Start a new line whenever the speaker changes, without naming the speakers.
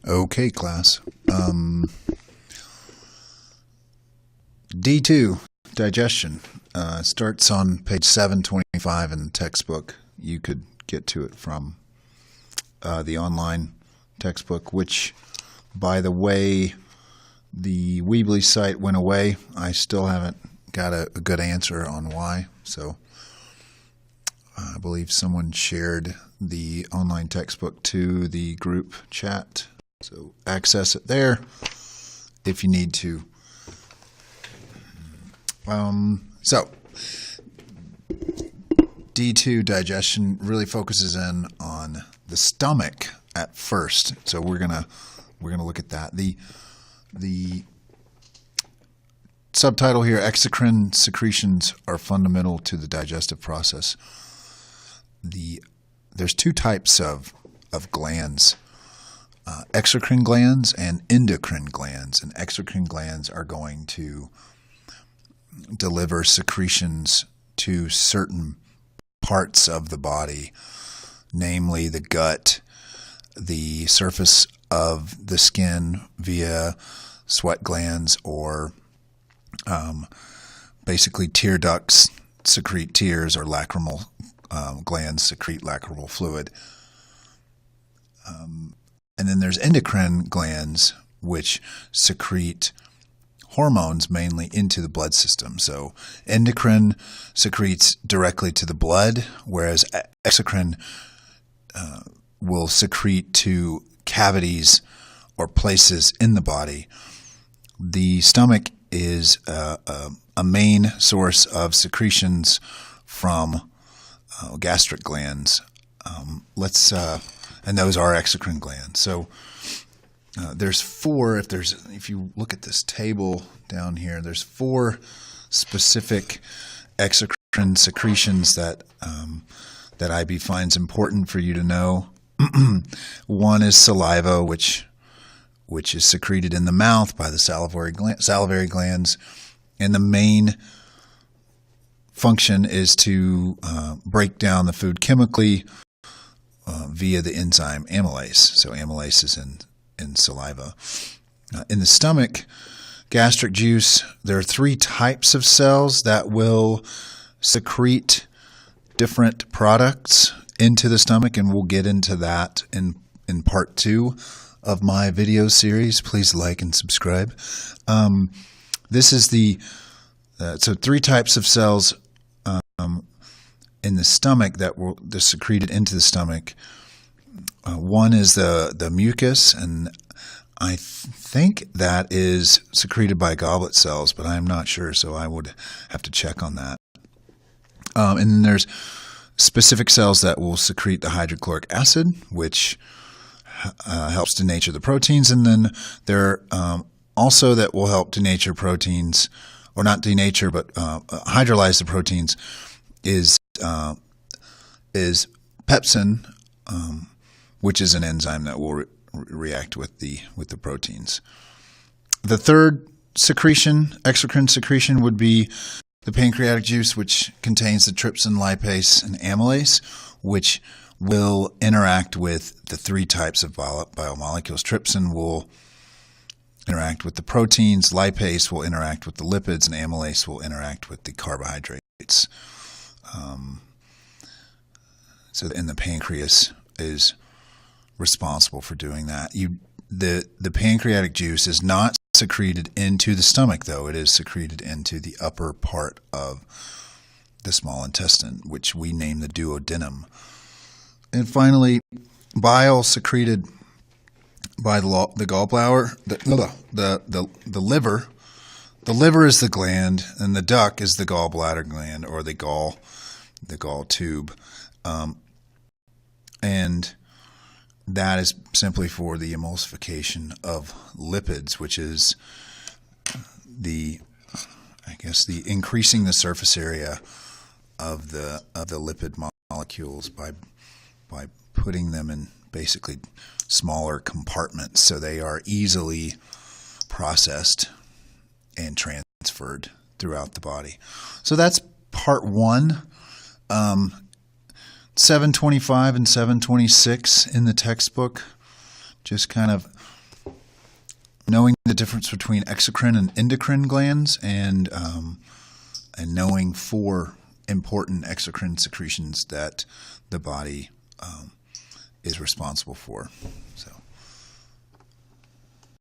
Okay, class. D2, digestion, starts on page 725 in the textbook. You could get to it from the online textbook, which, by the way, the Weebly site went away. I still haven't got a good answer on why, so I believe someone shared the online textbook to the group chat. So access it there if you need to. So D2 digestion really focuses in on the stomach at first. So we're gonna look at that. The subtitle here: exocrine secretions are fundamental to the digestive process. There's two types of glands. Exocrine glands and endocrine glands. And exocrine glands are going to deliver secretions to certain parts of the body, namely the gut, the surface of the skin via sweat glands, or basically tear ducts secrete tears, or lacrimal glands secrete lacrimal fluid. And then there's endocrine glands, which secrete hormones mainly into the blood system. So endocrine secretes directly to the blood, whereas exocrine will secrete to cavities or places in the body. The stomach is a main source of secretions from gastric glands. And those are exocrine glands. So there's four. If you look at this table down here, there's four specific exocrine secretions that IB finds important for you to know. One is saliva, which is secreted in the mouth by the salivary glands, and the main function is to break down the food chemically via the enzyme amylase. So amylase is in saliva. In the stomach, gastric juice, there are three types of cells that will secrete different products into the stomach, and we'll get into that in part 2 of my video series. Please like and subscribe. This is so three types of cells in the stomach that they're secreted into the stomach. One is the mucus, and I think that is secreted by goblet cells, but I'm not sure, so I would have to check on that. And then there's specific cells that will secrete the hydrochloric acid, which helps denature the proteins, and then there also that will help denature proteins, or not denature, but hydrolyze the proteins, is pepsin, which is an enzyme that will react with the proteins. The third secretion, exocrine secretion, would be the pancreatic juice, which contains the trypsin, lipase, and amylase, which will interact with the three types of biomolecules. Trypsin will interact with the proteins, lipase will interact with the lipids, and amylase will interact with the carbohydrates. And the pancreas is responsible for doing that. The pancreatic juice is not secreted into the stomach, though. It is secreted into the upper part of the small intestine, which we name the duodenum. And finally, bile secreted by the gallbladder, the liver. The liver is the gland, and the duct is the gallbladder gland, or the gall tube. And that is simply for the emulsification of lipids, which is the increasing the surface area of the lipid molecules by putting them in basically smaller compartments, so they are easily processed and transferred throughout the body. So that's part 1. 725 and 726 in the textbook just kind of knowing the difference between exocrine and endocrine glands, and knowing 4 important exocrine secretions that the body is responsible for. So.